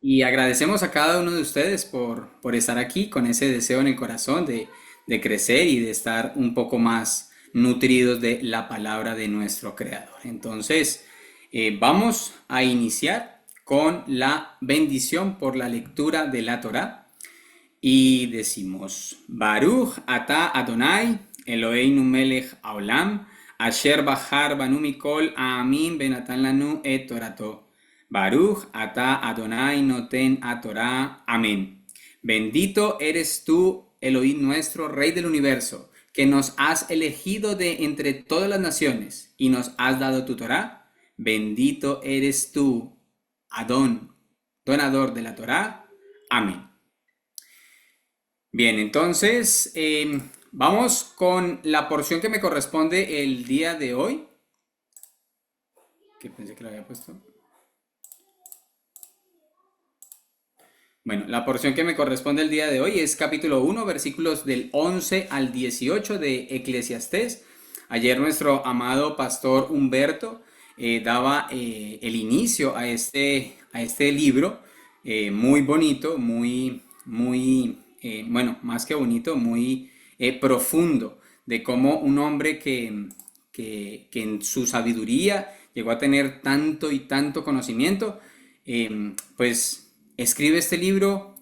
Y agradecemos a cada uno de ustedes por estar aquí con ese deseo en el corazón de crecer y de estar un poco más nutridos de la palabra de nuestro Creador. Entonces, vamos a iniciar con la bendición por la lectura de la Torá y decimos, Baruch ata Adonai, Eloheinu melech haolam, asher bahar banu mikol aamin benatan lanu et torato. Baruch ata Adonai noten a Torah. Amén. Bendito eres tú, Elohim nuestro, Rey del universo, que nos has elegido de entre todas las naciones y nos has dado tu Torah. Bendito eres tú, Adón, donador de la Torah. Amén. Bien, entonces vamos con la porción que me corresponde el día de hoy, que pensé que lo había puesto. Bueno, la porción que me corresponde el día de hoy es capítulo 1, versículos del 11 al 18 de Eclesiastés. Ayer nuestro amado pastor Humberto daba el inicio a este libro muy bonito, bueno, más que bonito, muy profundo, de cómo un hombre que en su sabiduría llegó a tener tanto y tanto conocimiento, pues escribe este libro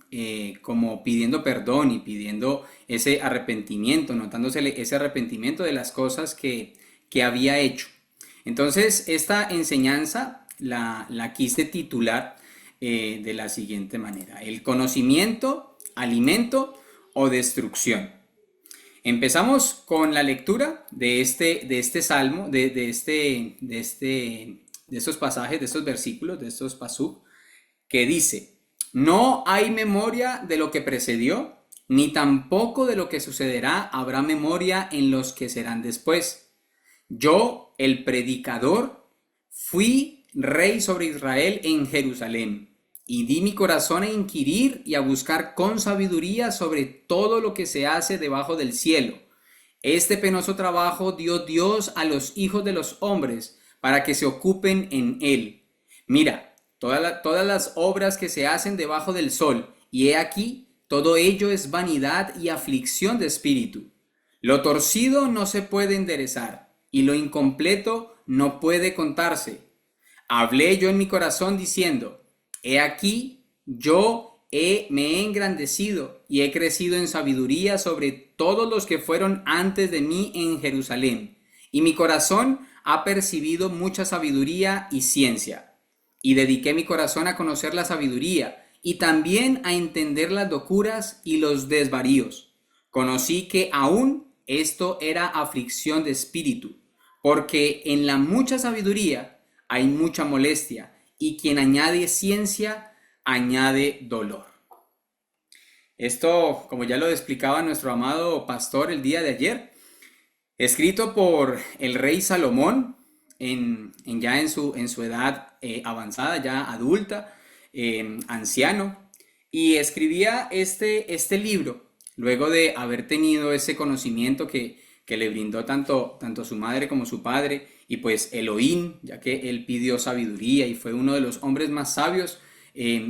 como pidiendo perdón y pidiendo ese arrepentimiento, notándosele ese arrepentimiento de las cosas que había hecho. Entonces, esta enseñanza la quise titular de la siguiente manera: el conocimiento, alimento o destrucción. Empezamos con la lectura de este salmo, de estos pasajes, de estos versículos, de estos pasuk, que dice, no hay memoria de lo que precedió, ni tampoco de lo que sucederá habrá memoria en los que serán después. Yo, el predicador, fui rey sobre Israel en Jerusalén, y di mi corazón a inquirir y a buscar con sabiduría sobre todo lo que se hace debajo del cielo. Este penoso trabajo dio Dios a los hijos de los hombres para que se ocupen en él. Mira, todas las obras que se hacen debajo del sol, y he aquí, todo ello es vanidad y aflicción de espíritu. Lo torcido no se puede enderezar, y lo incompleto no puede contarse. Hablé yo en mi corazón diciendo, he aquí, me he engrandecido y he crecido en sabiduría sobre todos los que fueron antes de mí en Jerusalén, y mi corazón ha percibido mucha sabiduría y ciencia. Y dediqué mi corazón a conocer la sabiduría, y también a entender las locuras y los desvaríos. Conocí que aún esto era aflicción de espíritu, porque en la mucha sabiduría hay mucha molestia, y quien añade ciencia, añade dolor. Esto, como ya lo explicaba nuestro amado pastor el día de ayer, escrito por el rey Salomón, ya en su edad avanzada, ya adulta, anciano, y escribía este libro luego de haber tenido ese conocimiento que le brindó tanto su madre como su padre, y pues Elohim, ya que él pidió sabiduría y fue uno de los hombres más sabios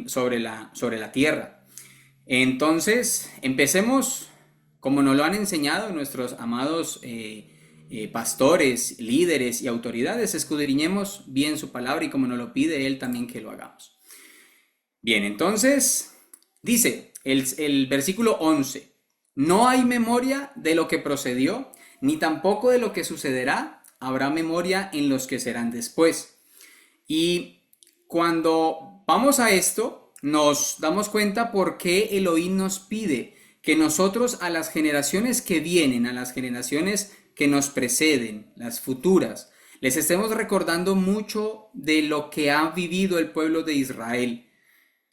sobre la tierra. Entonces, empecemos como nos lo han enseñado nuestros amados pastores, líderes y autoridades. Escudriñemos bien su palabra y como nos lo pide Él también que lo hagamos. Bien, entonces, dice el versículo 11, no hay memoria de lo que procedió, ni tampoco de lo que sucederá, habrá memoria en los que serán después. Y cuando vamos a esto, nos damos cuenta por qué Elohim nos pide que nosotros a las generaciones que vienen, a las generaciones que nos preceden, las futuras, les estemos recordando mucho de lo que ha vivido el pueblo de Israel.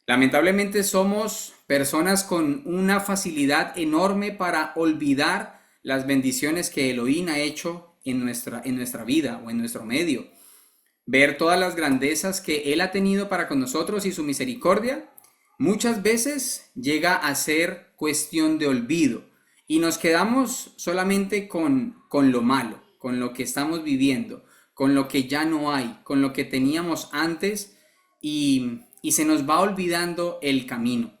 Lamentablemente somos personas con una facilidad enorme para olvidar las bendiciones que Elohim ha hecho en nuestra vida o en nuestro medio, ver todas las grandezas que Él ha tenido para con nosotros y su misericordia, muchas veces llega a ser cuestión de olvido y nos quedamos solamente con lo malo, con lo que estamos viviendo, con lo que ya no hay, con lo que teníamos antes y se nos va olvidando el camino.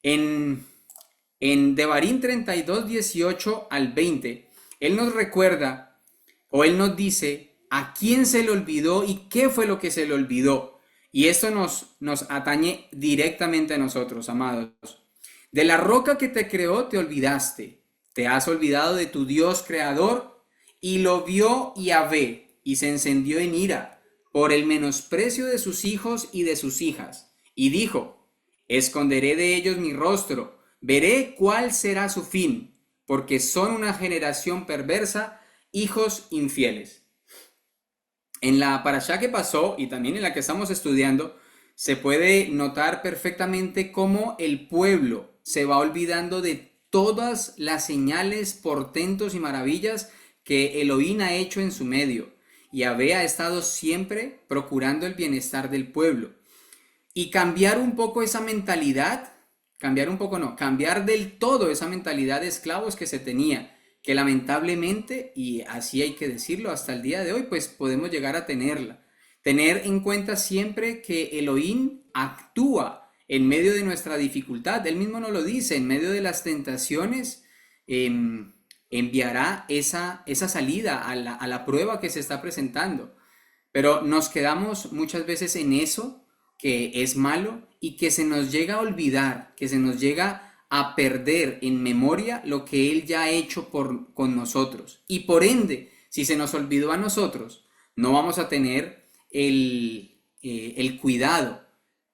En Devarim 32, 18 al 20, Él nos recuerda o Él nos dice a quién se le olvidó y qué fue lo que se le olvidó. Y esto nos atañe directamente a nosotros, amados. De la roca que te creó te olvidaste, te has olvidado de tu Dios creador, y lo vio Yahvé y se encendió en ira por el menosprecio de sus hijos y de sus hijas, y dijo: esconderé de ellos mi rostro, veré cuál será su fin, porque son una generación perversa, hijos infieles. En la parashá que pasó y también en la que estamos estudiando, se puede notar perfectamente cómo el pueblo se va olvidando de todas las señales, portentos y maravillas que Elohim ha hecho en su medio. Yahvé ha estado siempre procurando el bienestar del pueblo. Y cambiar un poco esa mentalidad, cambiar del todo esa mentalidad de esclavos que se tenía, que lamentablemente, y así hay que decirlo, hasta el día de hoy, pues podemos llegar a tenerla. Tener en cuenta siempre que Elohim actúa en medio de nuestra dificultad. Él mismo nos lo dice, en medio de las tentaciones, enviará esa salida a la prueba que se está presentando. Pero nos quedamos muchas veces en eso, que es malo, y que se nos llega a olvidar, que se nos llega a perder en memoria lo que Él ya ha hecho con nosotros. Y por ende, si se nos olvidó a nosotros, no vamos a tener el cuidado,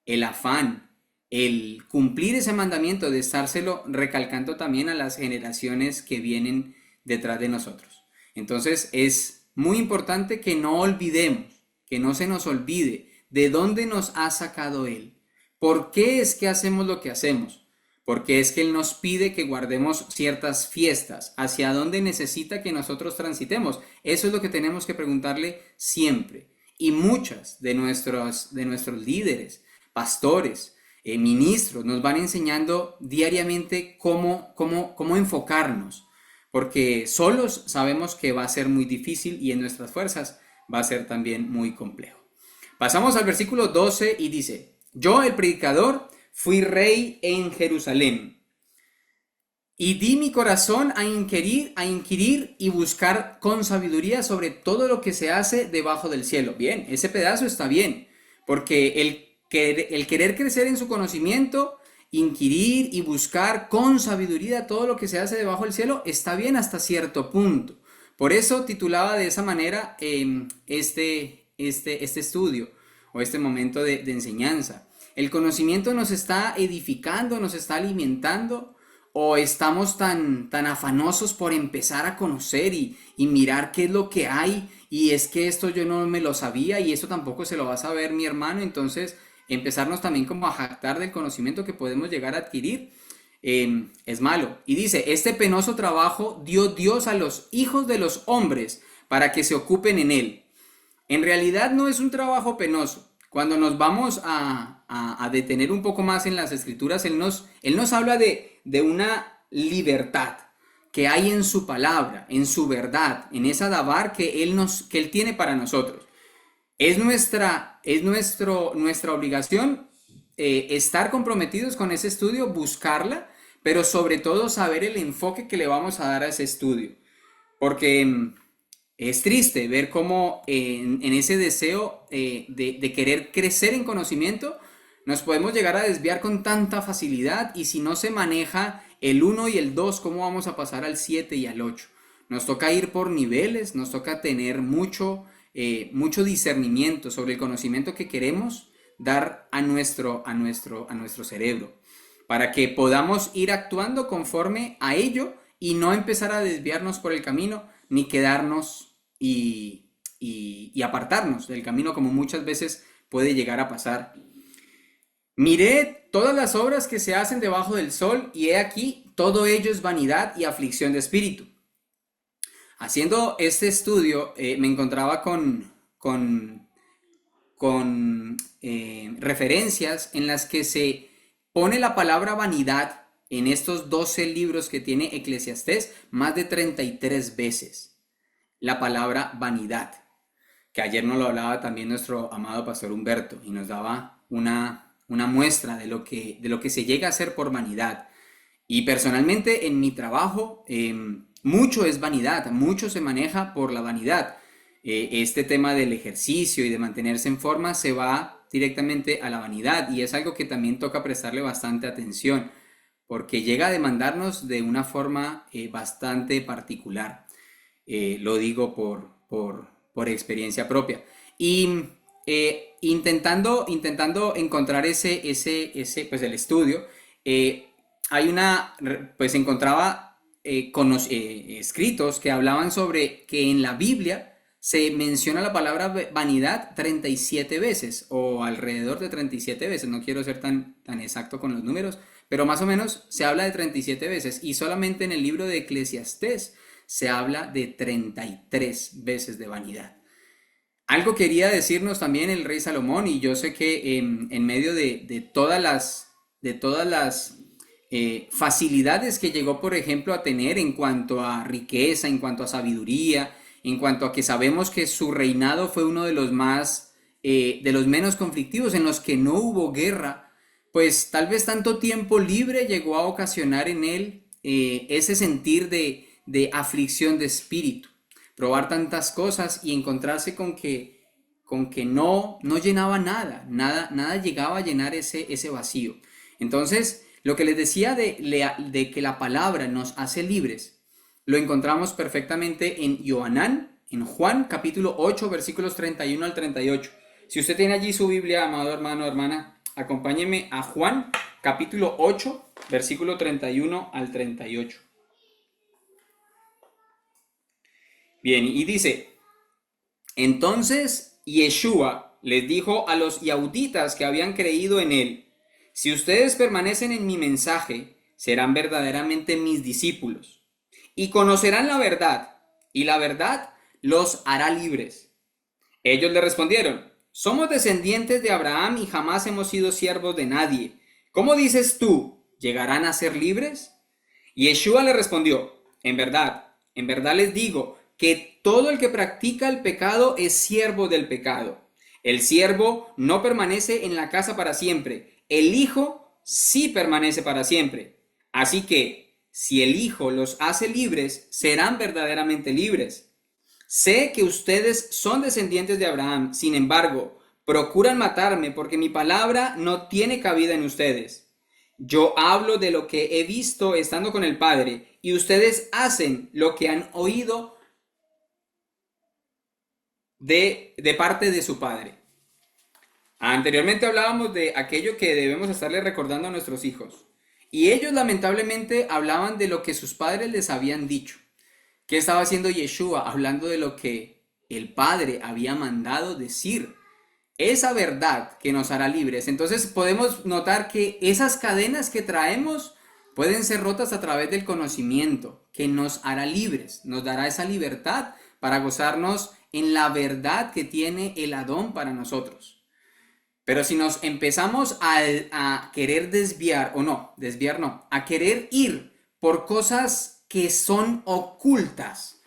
el afán, el cumplir ese mandamiento de estárselo recalcando también a las generaciones que vienen detrás de nosotros. Entonces es muy importante que no olvidemos, que no se nos olvide de dónde nos ha sacado Él. ¿Por qué es que hacemos lo que hacemos? Porque es que Él nos pide que guardemos ciertas fiestas, hacia dónde necesita que nosotros transitemos. Eso es lo que tenemos que preguntarle siempre. Y muchas de nuestros líderes, pastores, ministros, nos van enseñando diariamente cómo enfocarnos. Porque solos sabemos que va a ser muy difícil y en nuestras fuerzas va a ser también muy complejo. Pasamos al versículo 12 y dice: yo, el predicador, fui rey en Jerusalén y di mi corazón a inquirir y buscar con sabiduría sobre todo lo que se hace debajo del cielo. Bien, ese pedazo está bien, porque el querer crecer en su conocimiento, inquirir y buscar con sabiduría todo lo que se hace debajo del cielo, está bien hasta cierto punto. Por eso titulaba de esa manera este estudio o este momento de enseñanza. ¿El conocimiento nos está edificando, nos está alimentando? ¿O estamos tan afanosos por empezar a conocer y mirar qué es lo que hay? Y es que esto yo no me lo sabía y esto tampoco se lo va a saber mi hermano. Entonces empezarnos también como a jactar del conocimiento que podemos llegar a adquirir es malo. Y dice: este penoso trabajo dio Dios a los hijos de los hombres para que se ocupen en él. En realidad no es un trabajo penoso. Cuando nos vamos a detener un poco más en las escrituras, Él nos habla de una libertad que hay en su palabra, en su verdad, en esa dabar que Él tiene para nosotros. Es nuestra obligación estar comprometidos con ese estudio, buscarla, pero sobre todo saber el enfoque que le vamos a dar a ese estudio. Porque es triste ver cómo en ese deseo de querer crecer en conocimiento nos podemos llegar a desviar con tanta facilidad, y si no se maneja el 1 y el 2, ¿cómo vamos a pasar al 7 y al 8? Nos toca ir por niveles, nos toca tener mucho discernimiento sobre el conocimiento que queremos dar a nuestro cerebro, para que podamos ir actuando conforme a ello y no empezar a desviarnos por el camino, ni quedarnos y apartarnos del camino, como muchas veces puede llegar a pasar. Miré todas las obras que se hacen debajo del sol, y he aquí, todo ello es vanidad y aflicción de espíritu. Haciendo este estudio, me encontraba con referencias en las que se pone la palabra vanidad en estos 12 libros que tiene Eclesiastés más de 33 veces. La palabra vanidad, que ayer nos lo hablaba también nuestro amado pastor Humberto y nos daba una una muestra de lo que se llega a hacer por vanidad. Y personalmente en mi trabajo, mucho es vanidad, mucho se maneja por la vanidad. Este tema del ejercicio y de mantenerse en forma se va directamente a la vanidad y es algo que también toca prestarle bastante atención porque llega a demandarnos de una forma bastante particular. Lo digo por experiencia propia. Y intentando encontrar pues el estudio, eh, pues encontraba escritos que hablaban sobre que en la Biblia se menciona la palabra vanidad 37 veces o alrededor de 37 veces. No quiero ser tan exacto con los números, pero más o menos se habla de 37 veces y solamente en el libro de Eclesiastés se habla de 33 veces de vanidad. Algo quería decirnos también el rey Salomón, y yo sé que en medio de todas las facilidades que llegó, por ejemplo, a tener en cuanto a riqueza, en cuanto a sabiduría, en cuanto a que sabemos que su reinado fue uno de los de los menos conflictivos, en los que no hubo guerra, pues tal vez tanto tiempo libre llegó a ocasionar en él ese sentir de aflicción de espíritu, probar tantas cosas y encontrarse con que no llenaba nada llegaba a llenar ese vacío. Entonces, lo que les decía de que la palabra nos hace libres, lo encontramos perfectamente en Johanán, en Juan capítulo 8, versículos 31 al 38. Si usted tiene allí su Biblia, amado hermano, hermana, acompáñeme a Juan capítulo 8, versículo 31 al 38. Bien, y dice, entonces Yeshua les dijo a los yauditas que habían creído en él, si ustedes permanecen en mi mensaje, serán verdaderamente mis discípulos y conocerán la verdad, y la verdad los hará libres. Ellos le respondieron, somos descendientes de Abraham y jamás hemos sido siervos de nadie. ¿Cómo dices tú, llegarán a ser libres? Y Yeshua le respondió, en verdad les digo que todo el que practica el pecado es siervo del pecado. El siervo no permanece en la casa para siempre, el Hijo sí permanece para siempre. Así que, si el Hijo los hace libres, serán verdaderamente libres. Sé que ustedes son descendientes de Abraham, sin embargo, procuran matarme porque mi palabra no tiene cabida en ustedes. Yo hablo de lo que he visto estando con el Padre, y ustedes hacen lo que han oído de parte de su Padre. Anteriormente hablábamos de aquello que debemos estarle recordando a nuestros hijos. Y ellos lamentablemente hablaban de lo que sus padres les habían dicho. ¿Qué estaba haciendo Yeshua? Hablando de lo que el Padre había mandado decir. Esa verdad que nos hará libres. Entonces podemos notar que esas cadenas que traemos pueden ser rotas a través del conocimiento, que nos hará libres, nos dará esa libertad para gozarnos en la verdad que tiene el Adón para nosotros. Pero si nos empezamos a querer desviar, o no, desviar no, a querer ir por cosas que son ocultas,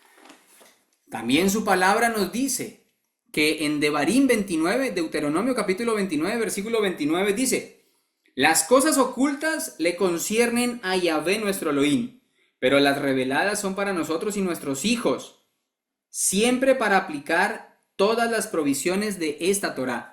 también su palabra nos dice que en Devarim 29, Deuteronomio capítulo 29, versículo 29 dice, las cosas ocultas le conciernen a Yahvé nuestro Elohim, pero las reveladas son para nosotros y nuestros hijos, siempre para aplicar todas las provisiones de esta Torá.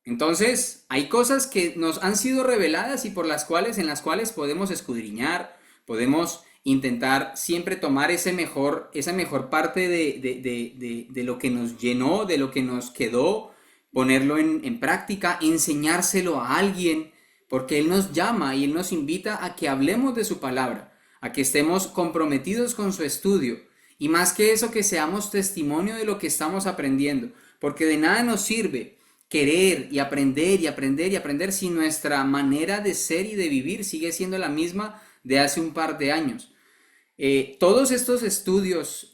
Entonces, hay cosas que nos han sido reveladas y en las cuales podemos escudriñar, podemos intentar siempre tomar esa mejor parte de lo que nos llenó, de lo que nos quedó, ponerlo en práctica, enseñárselo a alguien, porque Él nos llama y Él nos invita a que hablemos de su palabra, a que estemos comprometidos con su estudio, y más que eso, que seamos testimonio de lo que estamos aprendiendo, porque de nada nos sirve querer y aprender y aprender y aprender si nuestra manera de ser y de vivir sigue siendo la misma de hace un par de años. Todos estos estudios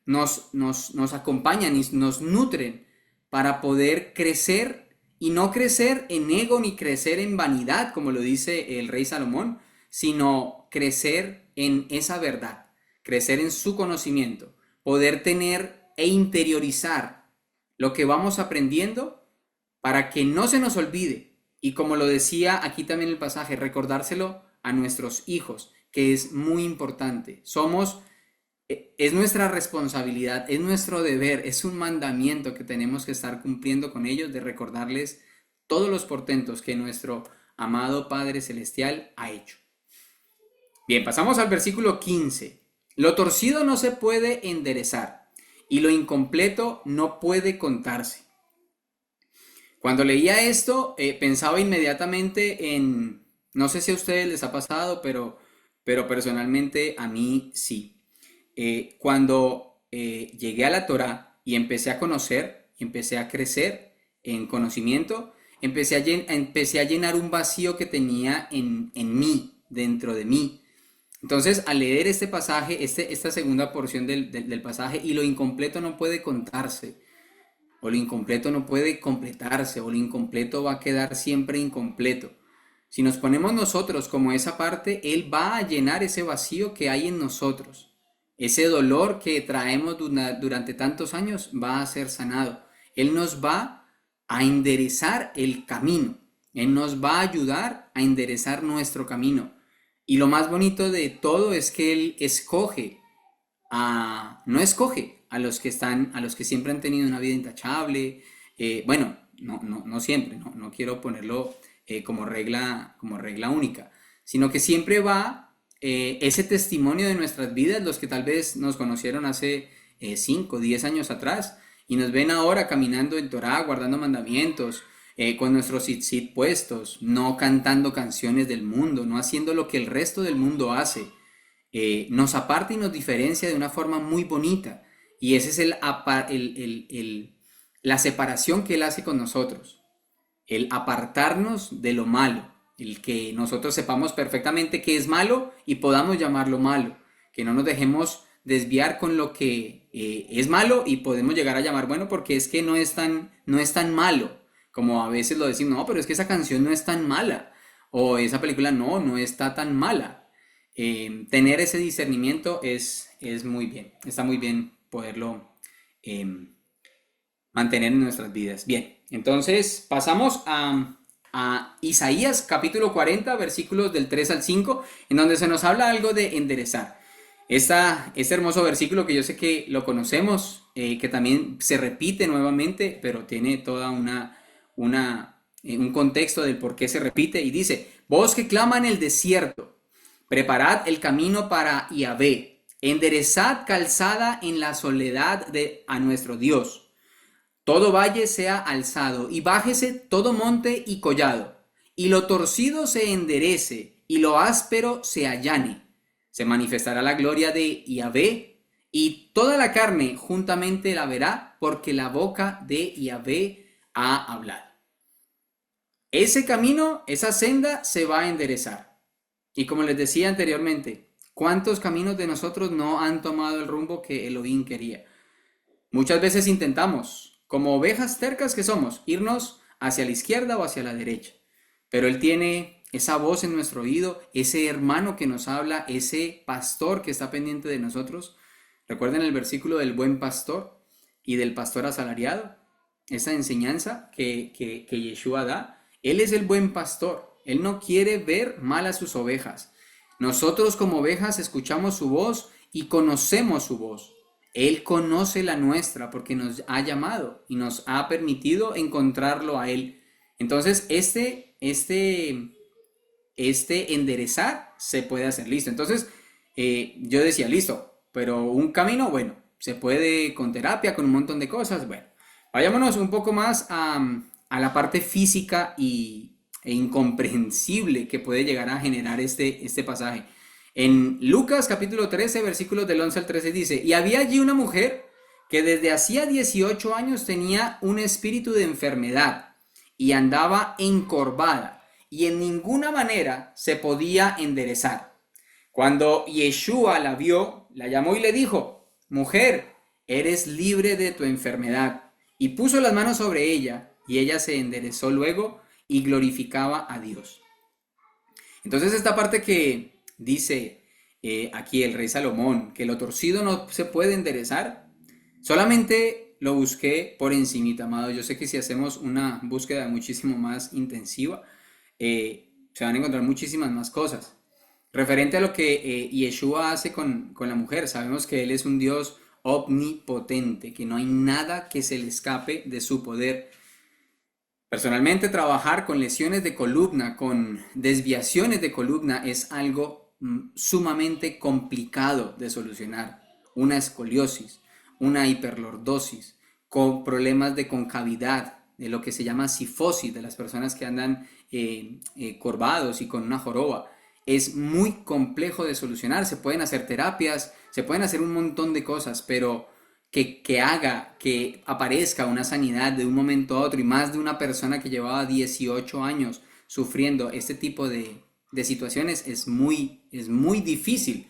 nos acompañan y nos nutren para poder crecer y no crecer en ego ni crecer en vanidad, como lo dice el rey Salomón, sino crecer en esa verdad, crecer en su conocimiento, poder tener e interiorizar lo que vamos aprendiendo para que no se nos olvide Y como lo decía aquí también el pasaje, recordárselo a nuestros hijos, que es muy importante. Es nuestra responsabilidad, es nuestro deber, es un mandamiento que tenemos que estar cumpliendo con ellos de recordarles todos los portentos que nuestro amado Padre Celestial ha hecho. Bien, pasamos al versículo 15. Lo torcido no se puede enderezar y lo incompleto no puede contarse. Cuando leía esto, pensaba inmediatamente en, no sé si a ustedes les ha pasado, pero personalmente a mí sí. Cuando llegué a la Torá y empecé a conocer, empecé a crecer en conocimiento, empecé a llenar un vacío que tenía en mí, dentro de mí. Entonces, al leer este pasaje, esta segunda porción del pasaje, y lo incompleto no puede contarse, o lo incompleto no puede completarse, o lo incompleto va a quedar siempre incompleto. Si nos ponemos nosotros como esa parte, Él va a llenar ese vacío que hay en nosotros. Ese dolor que traemos durante tantos años va a ser sanado. Él nos va a enderezar el camino. Él nos va a ayudar a enderezar nuestro camino. Y lo más bonito de todo es que Él no escoge a los que siempre han tenido una vida intachable. Bueno, no siempre, no quiero ponerlo como regla única, sino que siempre va ese testimonio de nuestras vidas, los que tal vez nos conocieron hace 5, 10 años atrás y nos ven ahora caminando en Torá, guardando mandamientos, con nuestros tzitzit puestos, no cantando canciones del mundo, no haciendo lo que el resto del mundo hace. Nos aparta y nos diferencia de una forma muy bonita. Y esa es la separación que Él hace con nosotros. El apartarnos de lo malo. El que nosotros sepamos perfectamente qué es malo y podamos llamarlo malo. Que no nos dejemos desviar con lo que es malo y podemos llegar a llamar bueno porque es que no es tan malo. Como a veces lo decimos, no, pero es que esa canción no es tan mala. O esa película no está tan mala. Tener ese discernimiento es muy bien, está muy bien poderlo mantener en nuestras vidas. Bien, entonces pasamos a Isaías capítulo 40, versículos del 3 al 5, en donde se nos habla algo de enderezar. Este hermoso versículo que yo sé que lo conocemos, que también se repite nuevamente, pero tiene toda un contexto del por qué se repite, y dice, voz que clama en el desierto, preparad el camino para Yahvé, enderezad calzada en la soledad a nuestro Dios. Todo valle sea alzado, y bájese todo monte y collado, y lo torcido se enderece, y lo áspero se allane. Se manifestará la gloria de Yahvé, y toda la carne juntamente la verá, porque la boca de Yahvé ha hablado. Ese camino, esa senda se va a enderezar. Y como les decía anteriormente, ¿cuántos caminos de nosotros no han tomado el rumbo que Elohim quería? Muchas veces intentamos, como ovejas tercas que somos, irnos hacia la izquierda o hacia la derecha. Pero Él tiene esa voz en nuestro oído, ese hermano que nos habla, ese pastor que está pendiente de nosotros. Recuerden el versículo del buen pastor y del pastor asalariado, esa enseñanza que Yeshua da. Él es el buen pastor. Él no quiere ver mal a sus ovejas. Nosotros como ovejas escuchamos su voz y conocemos su voz. Él conoce la nuestra porque nos ha llamado y nos ha permitido encontrarlo a Él. Entonces, este enderezar se puede hacer. Listo. Entonces, yo decía, listo, pero un camino, bueno, se puede con terapia, con un montón de cosas. Bueno, vayámonos un poco más a la parte física e incomprensible que puede llegar a generar este pasaje. En Lucas capítulo 13, versículos del 11 al 13 dice, y había allí una mujer que desde hacía 18 años tenía un espíritu de enfermedad y andaba encorvada y en ninguna manera se podía enderezar. Cuando Yeshua la vio, la llamó y le dijo, mujer, eres libre de tu enfermedad. Y puso las manos sobre ella y ella se enderezó luego y glorificaba a Dios. Entonces esta parte que dice aquí el rey Salomón, que lo torcido no se puede enderezar, solamente lo busqué por encimita, amado. Yo sé que si hacemos una búsqueda muchísimo más intensiva, se van a encontrar muchísimas más cosas. Referente a lo que Yeshua hace con la mujer, sabemos que Él es un Dios omnipotente, que no hay nada que se le escape de su poder. Personalmente, trabajar con lesiones de columna, con desviaciones de columna, es algo sumamente complicado de solucionar. Una escoliosis, una hiperlordosis, con problemas de concavidad, de lo que se llama cifosis, de las personas que andan corvados y con una joroba. Es muy complejo de solucionar. Se pueden hacer terapias, se pueden hacer un montón de cosas, pero que haga que aparezca una sanidad de un momento a otro, y más de una persona que llevaba 18 años sufriendo este tipo de situaciones, es muy difícil.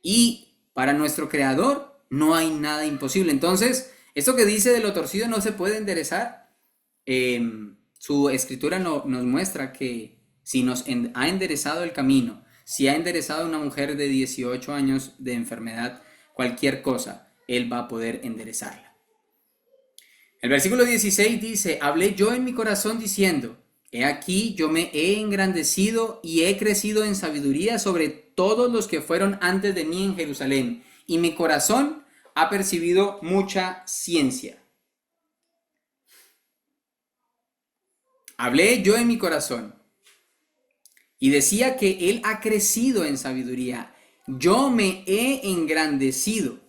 Y para nuestro creador no hay nada imposible. Entonces, esto que dice de lo torcido no se puede enderezar, su escritura nos muestra que si ha enderezado el camino, si ha enderezado una mujer de 18 años de enfermedad, cualquier cosa, Él va a poder enderezarla. El versículo 16 dice: hablé yo en mi corazón diciendo, he aquí yo me he engrandecido y he crecido en sabiduría sobre todos los que fueron antes de mí en Jerusalén, y mi corazón ha percibido mucha ciencia. Hablé yo en mi corazón y decía que Él ha crecido en sabiduría. Yo me he engrandecido.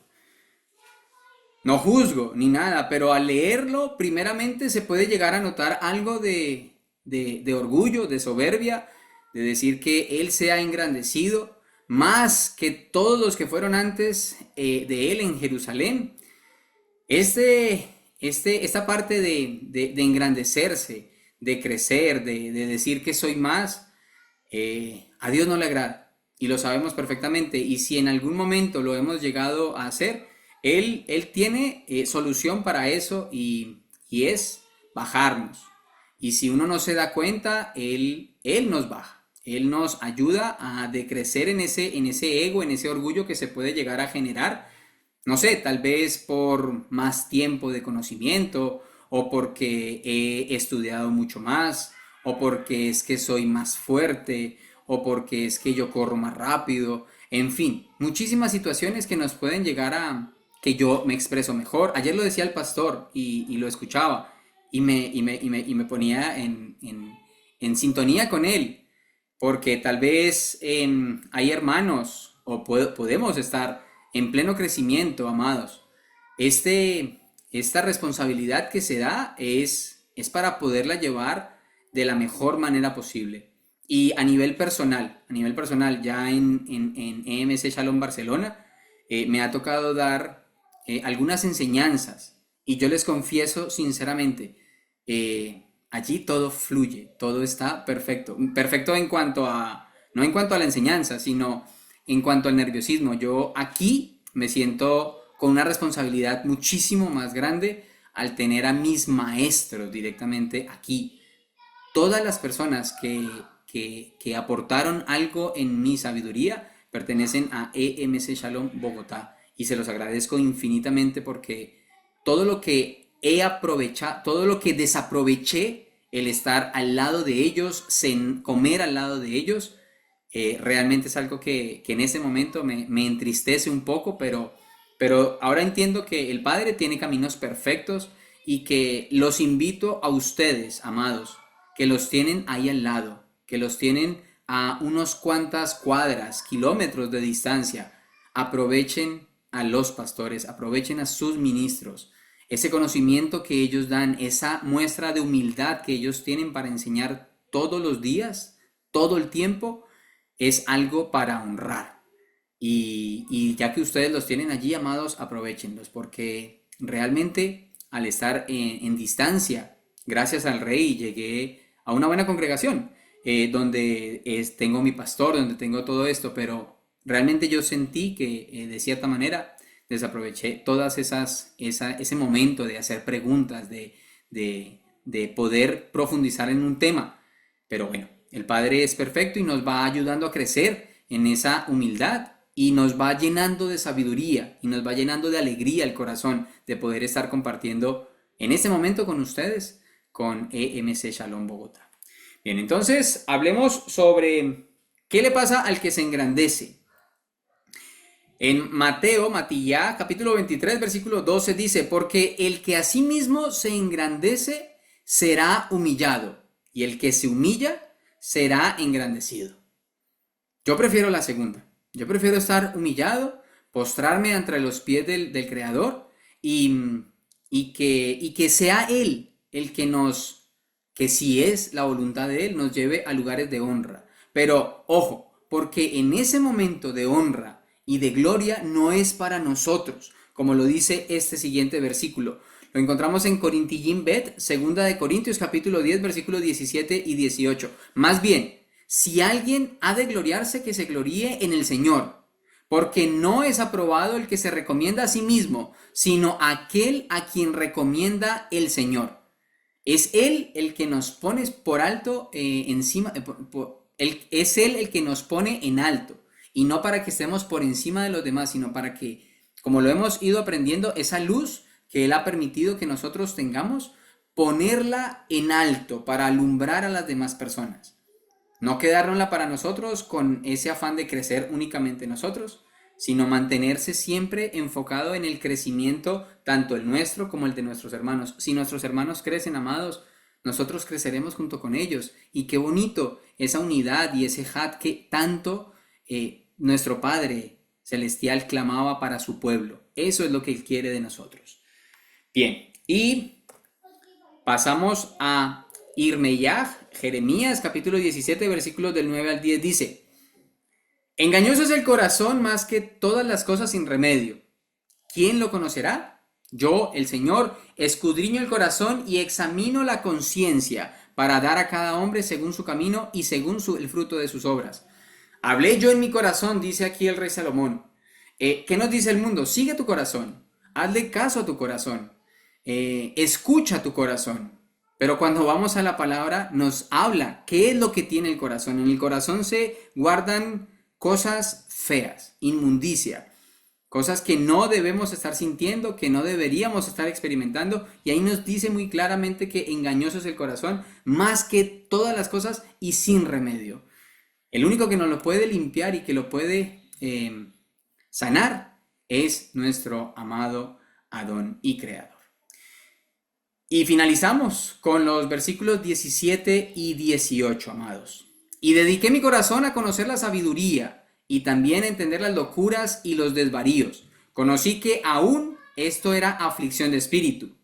No juzgo ni nada, pero al leerlo, primeramente se puede llegar a notar algo de orgullo, de soberbia, de decir que Él se ha engrandecido más que todos los que fueron antes de Él en Jerusalén. Esta parte de engrandecerse, de crecer, de decir que soy más, a Dios no le agrada, y lo sabemos perfectamente. Y si en algún momento lo hemos llegado a hacer, Él tiene solución para eso, y es bajarnos. Y si uno no se da cuenta, Él nos baja. Él nos ayuda a decrecer en ese ego, en ese orgullo que se puede llegar a generar. No sé, tal vez por más tiempo de conocimiento, o porque he estudiado mucho más, o porque es que soy más fuerte, o porque es que yo corro más rápido. En fin, muchísimas situaciones que nos pueden llegar a que yo me expreso mejor. Ayer lo decía el pastor y lo escuchaba, y me ponía en sintonía con él, porque tal vez hay hermanos, o podemos estar en pleno crecimiento, amados. Esta responsabilidad que se da es para poderla llevar de la mejor manera posible. Y a nivel personal, ya en EMC Shalom Barcelona, me ha tocado dar algunas enseñanzas, y yo les confieso sinceramente, allí todo fluye, todo está perfecto. Perfecto en cuanto a, no en cuanto a la enseñanza, sino en cuanto al nerviosismo. Yo aquí me siento con una responsabilidad muchísimo más grande al tener a mis maestros directamente aquí. Todas las personas que aportaron algo en mi sabiduría pertenecen a EMC Shalom Bogotá, y se los agradezco infinitamente, porque todo lo que he aprovechado, todo lo que desaproveché, el estar al lado de ellos, comer al lado de ellos, realmente es algo que en ese momento me entristece un poco, pero ahora entiendo que el Padre tiene caminos perfectos, y que los invito a ustedes, amados, que los tienen ahí al lado, que los tienen a unos cuantas cuadras, kilómetros de distancia. Aprovechen a los pastores, aprovechen a sus ministros, ese conocimiento que ellos dan, esa muestra de humildad que ellos tienen para enseñar todos los días, todo el tiempo, es algo para honrar. Y ya que ustedes los tienen allí, amados, aprovechenlos, porque realmente al estar en distancia, gracias al Rey, llegué a una buena congregación, donde tengo mi pastor, donde tengo todo esto, pero realmente yo sentí que de cierta manera desaproveché ese momento de hacer preguntas, de poder profundizar en un tema. Pero bueno, el Padre es perfecto y nos va ayudando a crecer en esa humildad, y nos va llenando de sabiduría, y nos va llenando de alegría el corazón de poder estar compartiendo en este momento con ustedes, con EMC Shalom Bogotá. Bien, entonces hablemos sobre qué le pasa al que se engrandece. En Matilla, capítulo 23, versículo 12 dice, porque el que a sí mismo se engrandece será humillado, y el que se humilla será engrandecido. Yo prefiero la segunda. Yo prefiero estar humillado, postrarme entre los pies del Creador y, y que sea Él el que que si es la voluntad de Él, nos lleve a lugares de honra. Pero ojo, porque en ese momento de honra y de gloria no es para nosotros, como lo dice este siguiente versículo. Lo encontramos en Corintillín Bet, segunda de Corintios, capítulo 10, versículos 17 y 18. Más bien, si alguien ha de gloriarse, que se gloríe en el Señor, porque no es aprobado el que se recomienda a sí mismo, sino aquel a quien recomienda el Señor. Es Él el que nos pone por alto encima, es Él el que nos pone en alto, y no para que estemos por encima de los demás, sino para que, como lo hemos ido aprendiendo, esa luz que Él ha permitido que nosotros tengamos, ponerla en alto para alumbrar a las demás personas. No quedárnosla para nosotros con ese afán de crecer únicamente nosotros, sino mantenerse siempre enfocado en el crecimiento, tanto el nuestro como el de nuestros hermanos. Si nuestros hermanos crecen, amados, nosotros creceremos junto con ellos. Y qué bonito esa unidad y ese hat que tanto nuestro Padre Celestial clamaba para su pueblo. Eso es lo que Él quiere de nosotros. Bien, y pasamos a Irmeyaj, Jeremías, capítulo 17, versículos del 9 al 10, dice, engañoso es el corazón más que todas las cosas sin remedio. ¿Quién lo conocerá? Yo, el Señor, escudriño el corazón y examino la conciencia para dar a cada hombre según su camino y según el fruto de sus obras. Hablé yo en mi corazón, dice aquí el rey Salomón. ¿Qué nos dice el mundo? Sigue tu corazón, hazle caso a tu corazón, escucha tu corazón. Pero cuando vamos a la palabra nos habla qué es lo que tiene el corazón. En el corazón se guardan cosas feas, inmundicia, cosas que no debemos estar sintiendo, que no deberíamos estar experimentando. Y ahí nos dice muy claramente que engañoso es el corazón más que todas las cosas y sin remedio. El único que nos lo puede limpiar y que lo puede sanar es nuestro amado Adón y Creador. Y finalizamos con los versículos 17 y 18, amados. Y dediqué mi corazón a conocer la sabiduría y también a entender las locuras y los desvaríos. Conocí que aún esto era aflicción de espíritu.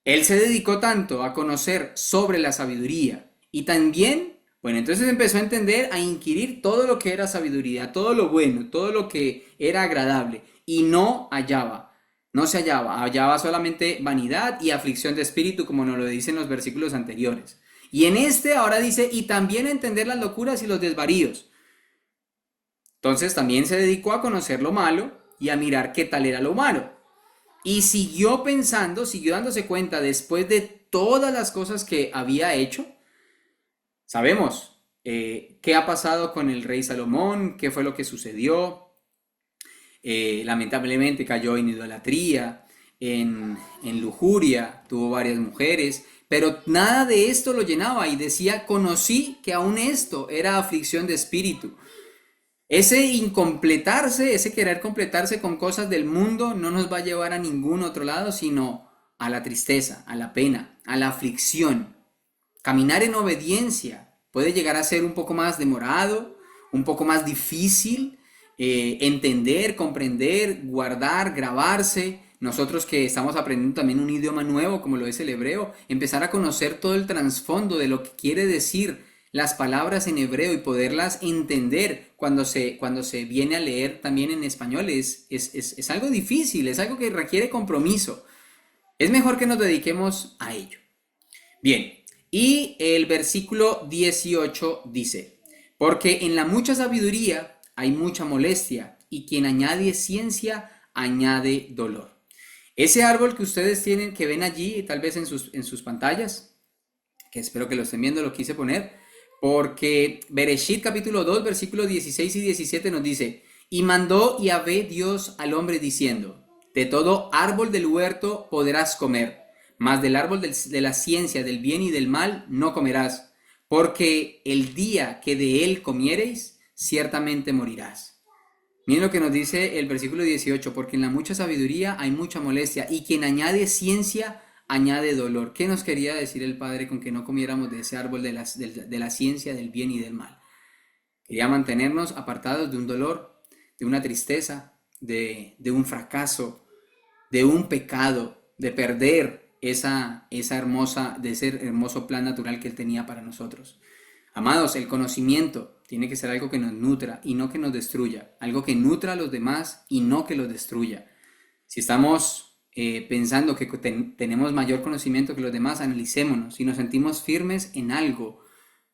Él se dedicó tanto a conocer sobre la sabiduría y también, bueno, entonces empezó a entender, a inquirir todo lo que era sabiduría, todo lo bueno, todo lo que era agradable, y no se hallaba solamente vanidad y aflicción de espíritu, como nos lo dicen los versículos anteriores. Y en este ahora dice, y también a entender las locuras y los desvaríos. Entonces también se dedicó a conocer lo malo y a mirar qué tal era lo malo. Y siguió pensando, siguió dándose cuenta después de todas las cosas que había hecho. Sabemos qué ha pasado con el rey Salomón, qué fue lo que sucedió. Lamentablemente cayó en idolatría, en lujuria, tuvo varias mujeres, pero nada de esto lo llenaba y decía, conocí que aún esto era aflicción de espíritu. Ese incompletarse, ese querer completarse con cosas del mundo no nos va a llevar a ningún otro lado, sino a la tristeza, a la pena, a la aflicción. Caminar en obediencia puede llegar a ser un poco más demorado, un poco más difícil, entender, comprender, guardar, grabarse. Nosotros que estamos aprendiendo también un idioma nuevo como lo es el hebreo, empezar a conocer todo el trasfondo de lo que quiere decir las palabras en hebreo y poderlas entender cuando se viene a leer también en español es algo difícil, es algo que requiere compromiso. Es mejor que nos dediquemos a ello. Bien, y el versículo 18 dice, porque en la mucha sabiduría hay mucha molestia, y quien añade ciencia añade dolor. Ese árbol que ustedes tienen, que ven allí, tal vez en sus pantallas, que espero que lo estén viendo, lo quise poner, porque Bereshit capítulo 2, versículos 16 y 17 nos dice, y mandó Yahvé Dios al hombre diciendo, de todo árbol del huerto podrás comer, mas del árbol de la ciencia del bien y del mal no comerás, porque el día que de él comiereis, ciertamente morirás. Miren lo que nos dice el versículo 18, porque en la mucha sabiduría hay mucha molestia, y quien añade ciencia, añade dolor. ¿Qué nos quería decir el Padre con que no comiéramos de ese árbol de la ciencia del bien y del mal? Quería mantenernos apartados de un dolor, de una tristeza, de un fracaso, de un pecado, de perder de ese hermoso plan natural que Él tenía para nosotros. Amados, el conocimiento tiene que ser algo que nos nutra y no que nos destruya, algo que nutra a los demás y no que los destruya. Si estamos pensando que tenemos mayor conocimiento que los demás, analicémonos. Si nos sentimos firmes en algo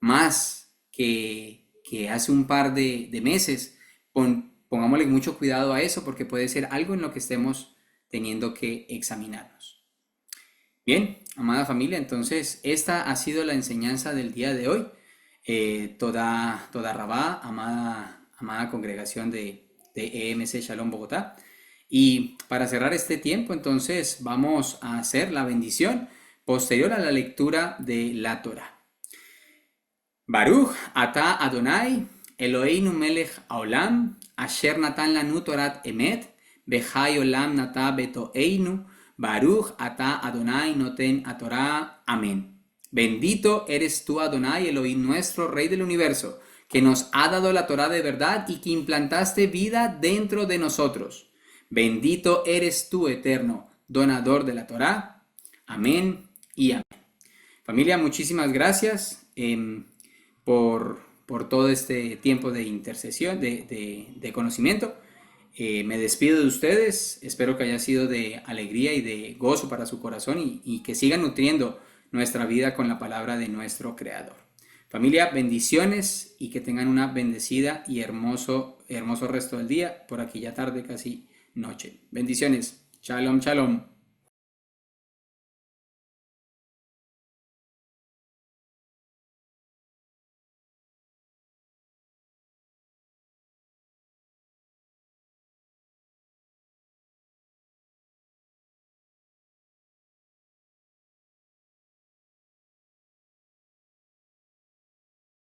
más que hace un par de meses, pongámosle mucho cuidado a eso porque puede ser algo en lo que estemos teniendo que examinarnos. Bien, amada familia, entonces esta ha sido la enseñanza del día de hoy. Toda Rabá, amada congregación de EMC Shalom Bogotá. Y para cerrar este tiempo, entonces vamos a hacer la bendición posterior a la lectura de la Torá. Baruch atah Adonai Eloheinu melech haolam asher natan lanu torat emet bechai olam natah betoeinu Baruch atah Adonai noten atorá. Amén. Bendito eres tú, Adonai, Elohim nuestro, Rey del universo, que nos ha dado la Torá de verdad y que implantaste vida dentro de nosotros. Bendito eres tú, eterno, donador de la Torá. Amén y amén. Familia, muchísimas gracias por todo este tiempo de intercesión, de conocimiento. Me despido de ustedes, espero que haya sido de alegría y de gozo para su corazón y que sigan nutriendo nuestra vida con la palabra de nuestro Creador. Familia, bendiciones y que tengan una bendecida y hermoso resto del día, por aquí ya tarde, casi noche. Bendiciones. Shalom, shalom.